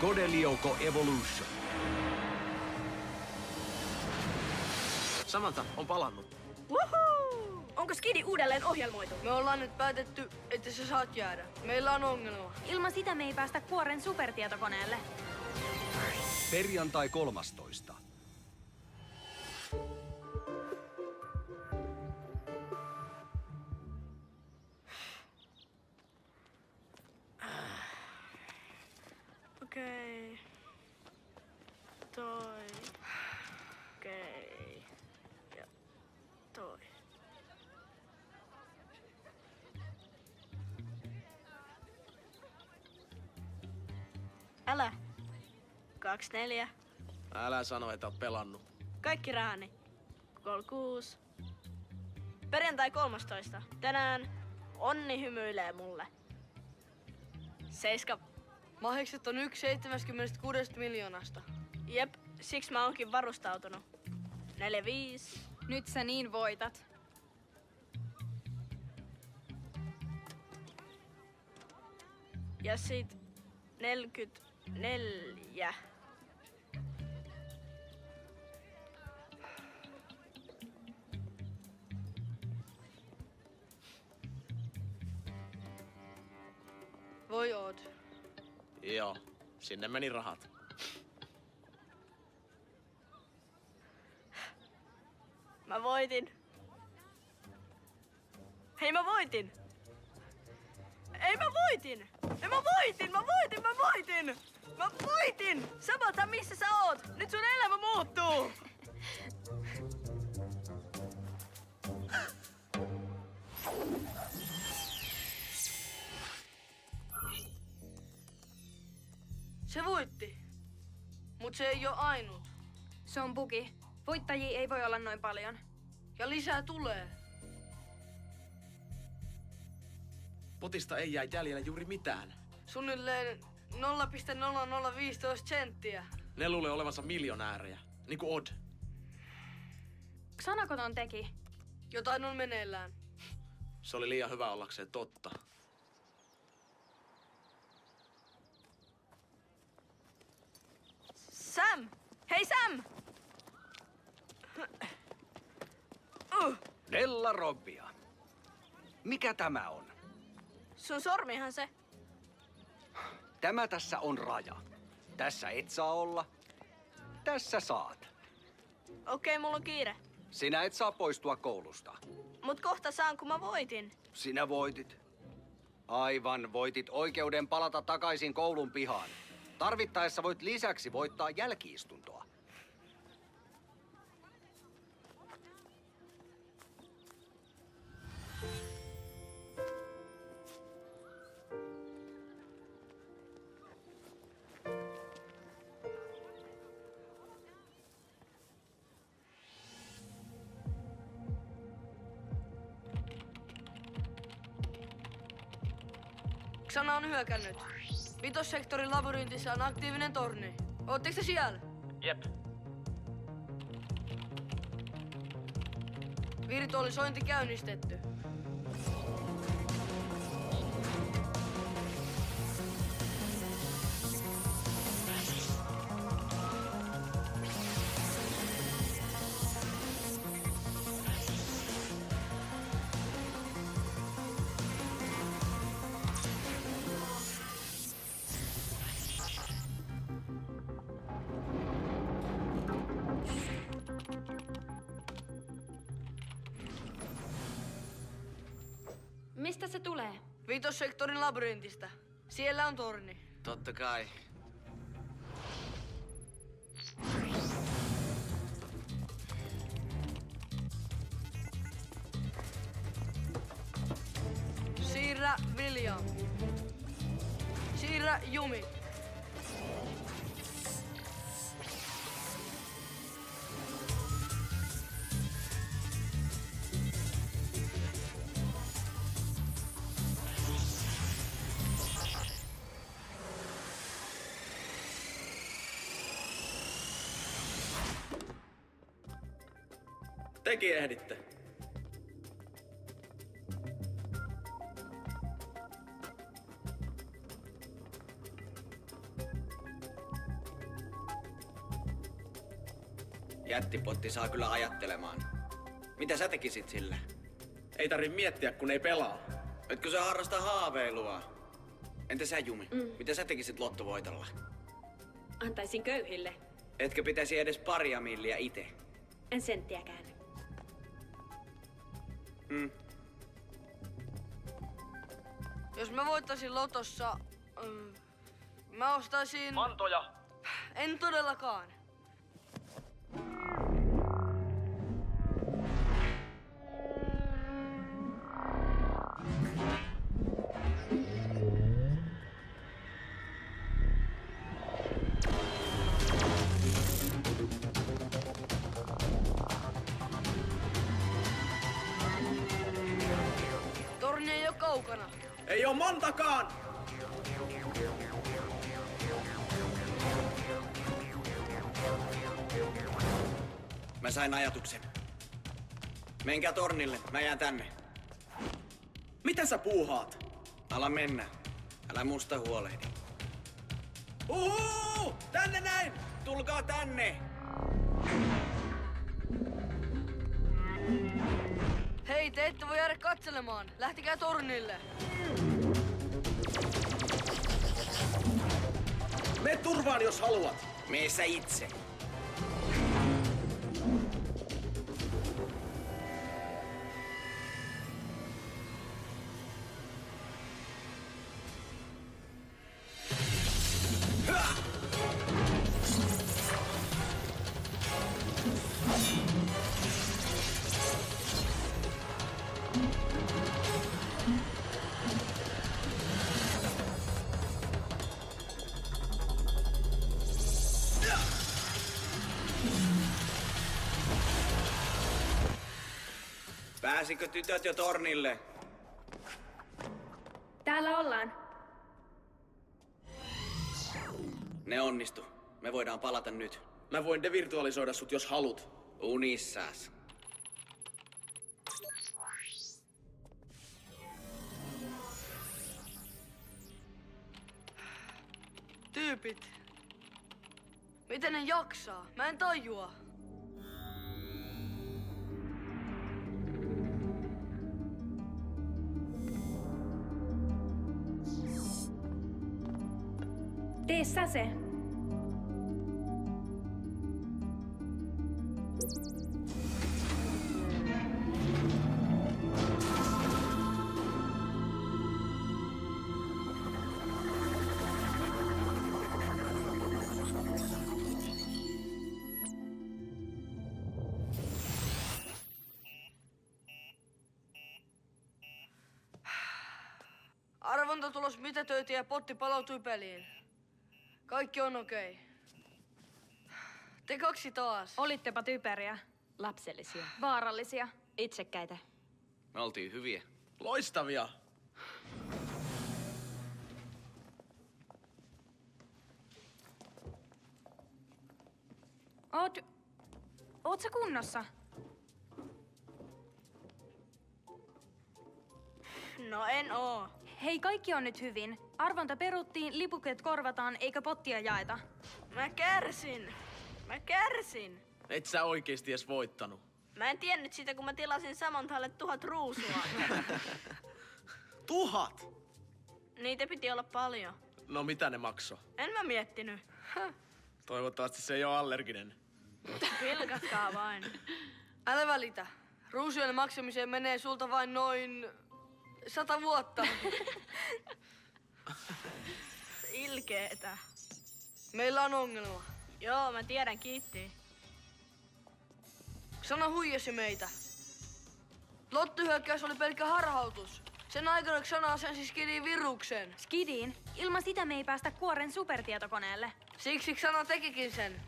Godelioco Evolution. Samantha on palannut. Woohoo! Onko Skidi uudelleen ohjelmoitu? Me ollaan nyt päätetty, että sä saat jäädä. Meillä on ongelma. Ilman sitä me ei päästä Kuoren supertietokoneelle. Perjantai 13. Okei. Toi. Okei. Ja toi. Älä. 24. Älä sano, että oot pelannut. Kaikki rahani. 36. Perjantai 13. Tänään onni hymyilee mulle. 7. Mahikset on 1/76 miljoonasta. Jep, siksi mä oonkin varustautunut. 45. Nyt sä niin voitat. Ja sit 44. Voi oot. Joo, sinne meni rahat. Mä voitin. Hei, mä voitin! Ei, mä voitin! Ei, mä voitin! Mä voitin! Mä voitin! Mä voitin! Samantha, missä sä oot? Nyt sun elämä muuttuu! Se voitti. Mut se ei oo ainut. Se on bugi. Voittajia ei voi olla noin paljon. Ja lisää tulee. Potista ei jää jäljellä juuri mitään. Suunnilleen 0,0015 senttiä. Ne luulee olevansa miljonäärejä, niin kuin Odd. Sanako ton teki? Jotain on meneillään. Se oli liian hyvä ollakseen totta. Sam! Hei, Sam! Della Robbia. Mikä tämä on? Sun sormihan se. Tämä tässä on raja. Tässä et saa olla. Tässä saat. Okei, mulla on kiire. Sinä et saa poistua koulusta. Mut kohta saan, kun mä voitin. Sinä voitit. Aivan, voitit oikeuden palata takaisin koulun pihaan. Tarvittaessa voit lisäksi voittaa jälki-istuntoa. Xana on hyökännyt. Vitossektorin labyrintissa on aktiivinen torni. Ootteko te siellä? Jep. Virtualisointi käynnistetty. Mistä se tulee? Vitossektorin labyrintistä. Siellä on torni. Totta kai. Siirrä William. Siirrä Jumi. Tekin ehditte. Jättipotti saa kyllä ajattelemaan. Mitä sä tekisit sillä? Ei tarvi miettiä, kun ei pelaa. Etkö sä harrasta haaveilua? Entä sä, Jumi? Mitä sä tekisit lottovoitolla? Antaisin köyhille. Etkö pitäisi edes paria milliä ite? En senttiäkään. Jos mä voittaisin lotossa, mä ostaisin... Mantoja! En todellakaan. Torni ei oo kaukana. Ei oo montakaan! Mä sain ajatuksen. Menkää tornille, mä jään tänne. Mitä sä puuhaat? Ala mennä. Älä musta huolehdi. Tänne näin! Tulkaa tänne! Hei, te ette voi jäädä katselemaan. Lähtikää tornille. Me turvaan, jos haluat. Mee sä itse. Pääsikö tytöt jo tornille? Täällä ollaan. Ne onnistu. Me voidaan palata nyt. Mä voin devirtualisoida sut, jos halut. Unissas. Tyypit. Miten ne jaksaa? Mä en tajua. Tee sä se. Arvontatulos mitätöitiin ja potti palautui peliin. Kaikki on okei. Te kaksi taas. Olittepa typeriä. Lapsellisia. Vaarallisia. Itsekkäitä. Me oltiin hyviä. Loistavia. Oot sä kunnossa? No en oo. Hei, kaikki on nyt hyvin. Arvonta peruttiin, lipuket korvataan, eikä pottia jaeta. Mä kärsin. Et sä oikeesti edes voittanut. Mä en tiennyt sitä, kun mä tilasin Samanthalle 1000 ruusua. 1000! Niitä piti olla paljon. No mitä ne makso? En mä miettinyt. Toivottavasti se ei oo allerginen. Pilkatkaa vain. Älä välitä. Ruusujen maksamiseen menee sulta vain noin 100 vuotta. Ilkeetä. Meillä on ongelma. Joo, mä tiedän, kiitti. Sana huijasi meitä. Lottohyökkäys oli pelkkä harhautus. Sen aikana Xana asensi Skidiin viruksen. Skidiin, ilman sitä me ei päästä Kuoren supertietokoneelle. Siksi Xana tekikin sen.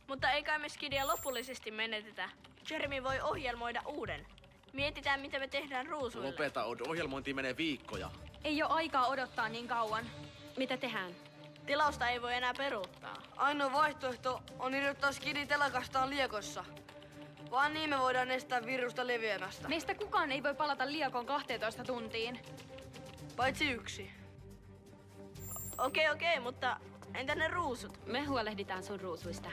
Mutta ei kai me Skidia lopullisesti menetetä. Jeremy voi ohjelmoida uuden. Mietitään, mitä me tehdään ruusuille. Lopeta, ohjelmointiin menee viikkoja. Ei ole aikaa odottaa niin kauan. Mitä tehdään? Tilausta ei voi enää peruuttaa. Ainoa vaihtoehto on irrottaa Skidi telakastaan liekossa. Vaan niin me voidaan estää virusta leviämästä. Meistä kukaan ei voi palata Liakoon 12 tuntiin. Paitsi yksi. Okei, mutta entä ne ruusut? Me huolehditaan sun ruusuista.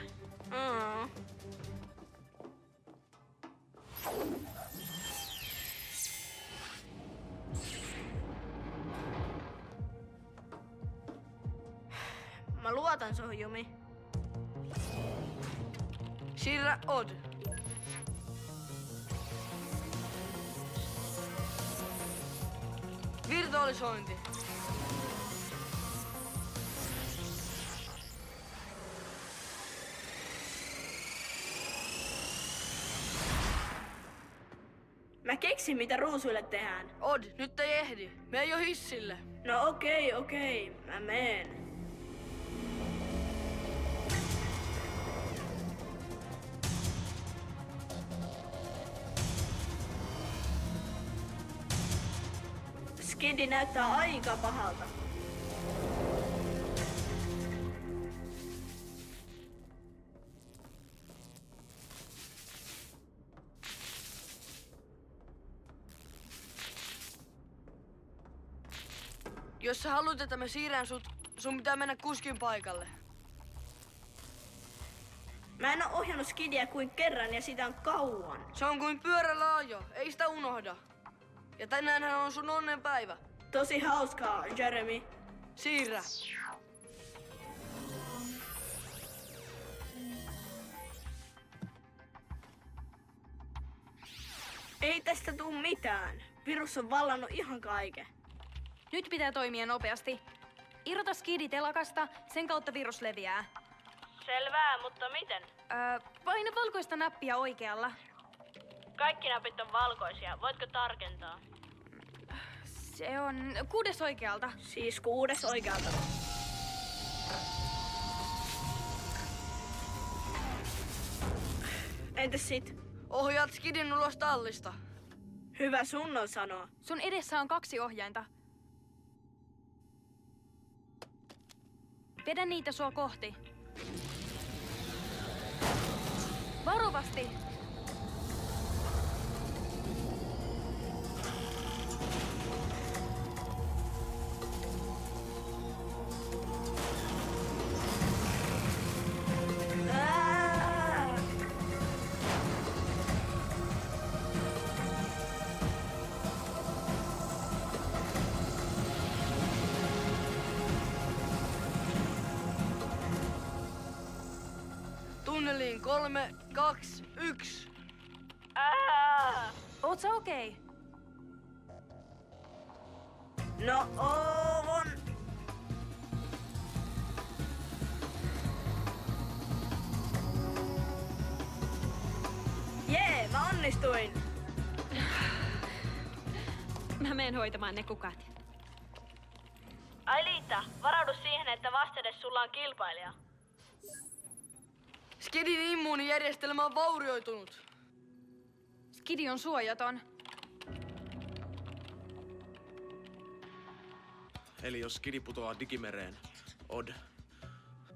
luotan suhun, Jumi. Siirrä Odd. Virtualisointi. Mä keksin, mitä ruusuille tehdään. Odd, nyt ei ehdi. Me ei oo hissille. No okei. Mä meen. Skidi näyttää aika pahalta. Jos sä haluat, että me siirrän sut, sun pitää mennä kuskin paikalle. Mä en oo ohjannut Skidiä kuin kerran ja sitä on kauan. Se on kuin pyörällä ajo, ei sitä unohda. Ja tänäänhän on sun onnenpäivä. Tosi hauskaa, Jeremy. Siirrä. Ei tästä tuu mitään. Virus on vallannut ihan kaiken. Nyt pitää toimia nopeasti. Irrota skidi telakasta, sen kautta virus leviää. Selvää, mutta miten? Paina valkoista nappia oikealla. Kaikki napit on valkoisia. Voitko tarkentaa? Se on 6 oikealta. Siis 6 oikealta. Entäs sit? Ohjaat skidin ulos tallista. Hyvä sun on sanoa. Sun edessä on 2 ohjainta. Vedä niitä sua kohti. Varovasti! Tunneliin 3, 2, 1. Oot sä okei? No on. Jee, mä onnistuin. Mä menen hoitamaan ne kukat. Ai Liitta, varaudu siihen, että vastedes sulla on kilpailija. Skidin immuunijärjestelmä on vaurioitunut. Skidi on suojaton. Eli jos skidi putoaa digimereen, Odd.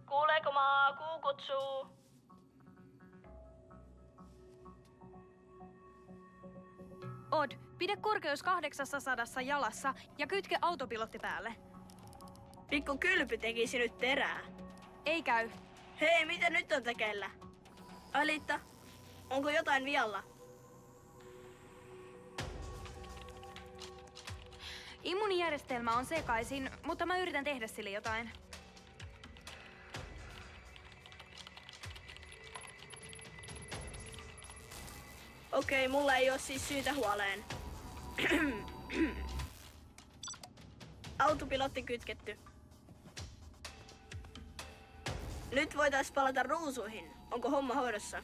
Kuuleeko maa? Kuu kutsuu. Odd, pidä korkeus 800 jalassa ja kytke autopilotti päälle. Pikku kylpy tekisi nyt terää. Ei käy. Hei, mitä nyt on tekeillä? Alitta, onko jotain vialla? Immuunijärjestelmä on sekaisin, mutta mä yritän tehdä sille jotain. Okei, mulla ei oo siis syytä huoleen. Autopilotti kytketty. Nyt voitais palata ruusuihin. Onko homma hoidossa?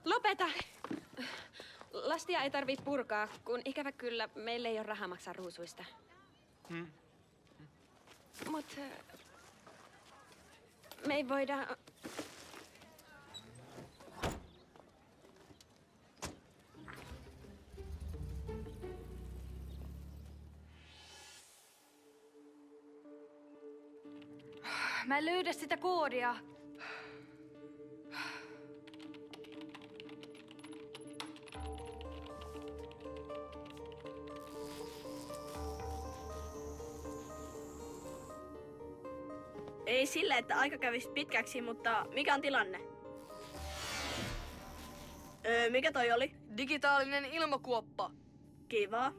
Lopeta! Lastia ei tarvitse purkaa, kun ikävä kyllä meillä ei ole rahaa maksaa ruusuista. Mut me ei voida... Mä en löydä sitä koodia. Ei sille, että aika kävisi pitkäksi, mutta mikä on tilanne? Mikä toi oli? Digitaalinen ilmakuoppa. Kiva.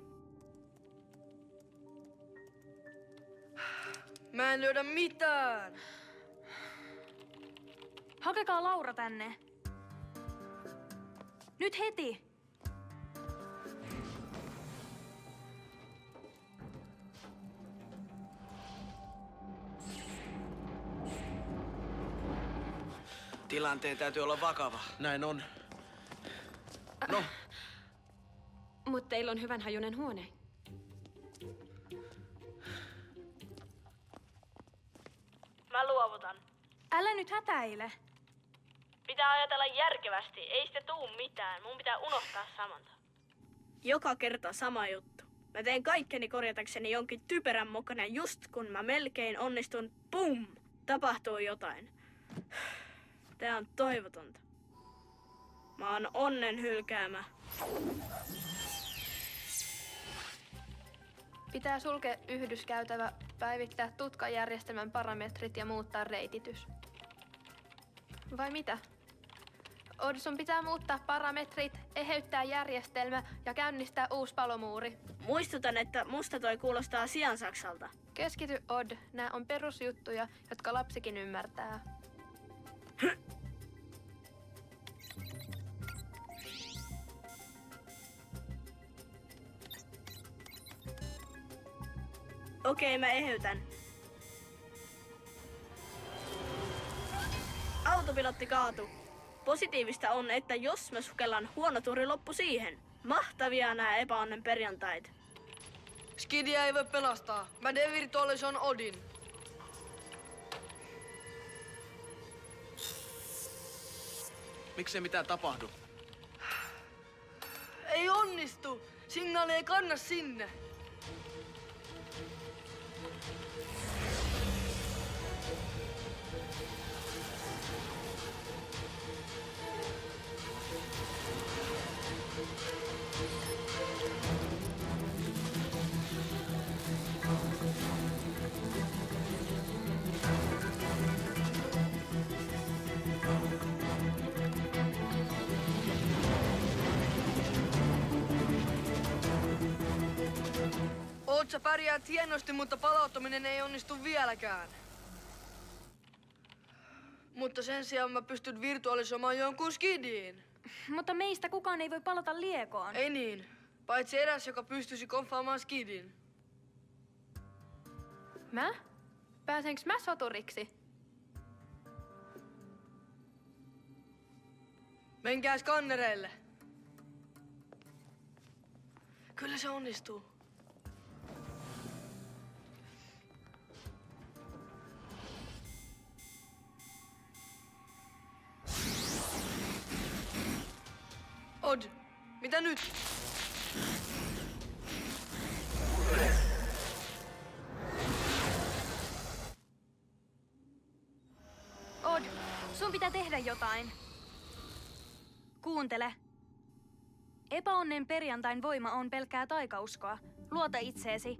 Mä en löydä mitään. Hakekaa Laura tänne. Nyt heti! Tilanteen täytyy olla vakava. Näin on. No, Mutta teillä on hyvän hajunen huone. Mä luovutan. Älä nyt hätäile. Pitää ajatella järkevästi. Ei sitä tuu mitään. Mun pitää unohtaa samanta. Joka kerta sama juttu. Mä teen kaikkeni korjatakseni jonkin typerän mukana just kun mä melkein onnistun. Pum! Tapahtuu jotain. Tää on toivotonta. Mä oon onnen hylkäämä. Pitää sulkea yhdyskäytävä, päivittää tutkajärjestelmän parametrit ja muuttaa reititys. Vai mitä? Sun pitää muuttaa parametrit, eheyttää järjestelmä ja käynnistää uusi palomuuri. Muistutan, että musta toi kuulostaa siansaksalta. Keskity, Odd. Nää on perusjuttuja, jotka lapsikin ymmärtää. Okei, mä eheytän. Autopilotti kaatu. Positiivista on, että jos mä sukellan, huono tuuri loppu siihen. Mahtavia nää epäonnen perjantait. Skidia ei voi pelastaa. Mä devirtualisoin Odin. miksei mitään tapahdu? Ei onnistu. Signaali ei kanna sinne. Sä pärjäät hienosti, mutta palauttaminen ei onnistu vieläkään. Mutta sen sijaan mä pystyn virtualisoimaan jonkun skidin. Mutta meistä kukaan ei voi palata liekoon. Ei niin. Paitsi eräs, joka pystyisi konfaamaan skidin. Mä? Pääsenkö mä soturiksi? Menkää skannereille. Kyllä se onnistuu. Odd, mitä nyt? Odd, sun pitää tehdä jotain. Kuuntele. Epäonnen perjantain voima on pelkkää taikauskoa. Luota itseesi.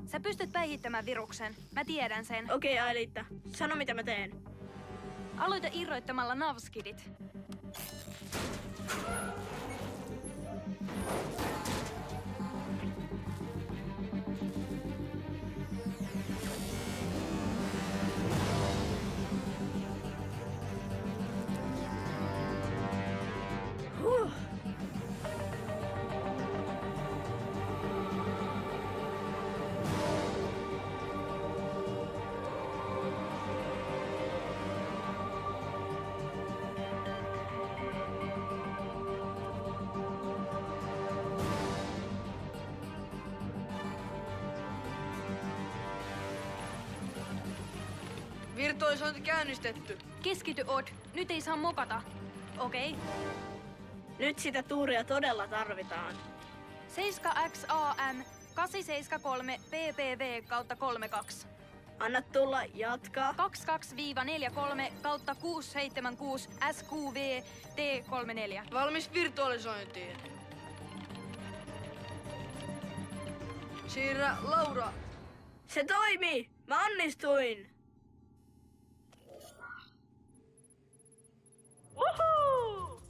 Sä pystyt päihittämään viruksen. Mä tiedän sen. Okei, Aelitta. Sano mitä mä teen. Aloita irroittamalla navskidit. Virtualisointi käynnistetty. Keskity, Odd. Nyt ei saa mokata. Okei. Nyt sitä tuuria todella tarvitaan. 7XAM 873 PPV kautta 32. Anna tulla, jatkaa. 22-43 kautta 676 SQV T34. Valmis virtualisointiin. Siirrä Laura. Se toimii! Mä onnistuin! Woohoo!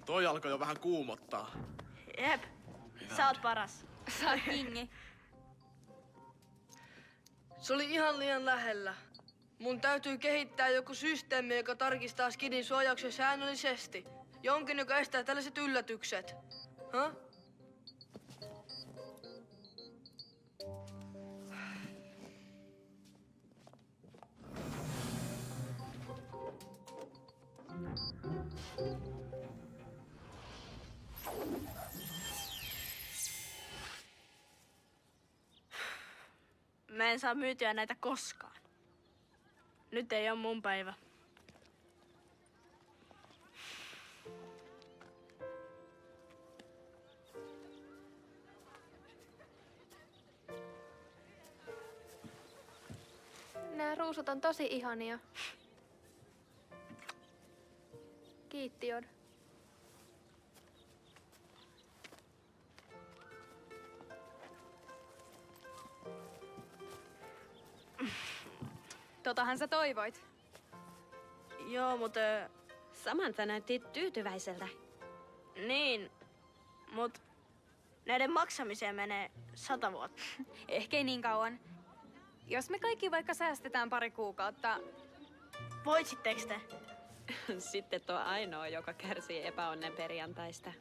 Toi alkoi jo vähän kuumottaa. Jep, sä oot paras. Sä oot kingi. Se oli ihan liian lähellä. Mun täytyy kehittää joku systeemi, joka tarkistaa skidin suojauksen säännöllisesti. Jonkin, joka estää tällaiset yllätykset. Huh? Mä en saa myytyä näitä koskaan. Nyt ei oo mun päivä. Nämä ruusut on tosi ihania. Kiitti, Jod. Totahan sä toivoit. Joo, mutta Samantha näytti tyytyväiseltä. niin. Mut näiden maksamiseen menee 100 vuotta. Ehkä ei niin kauan. Jos me kaikki vaikka säästetään pari kuukautta, Voitsitteks te? Sitten tuo ainoa, joka kärsii epäonnen perjantaista.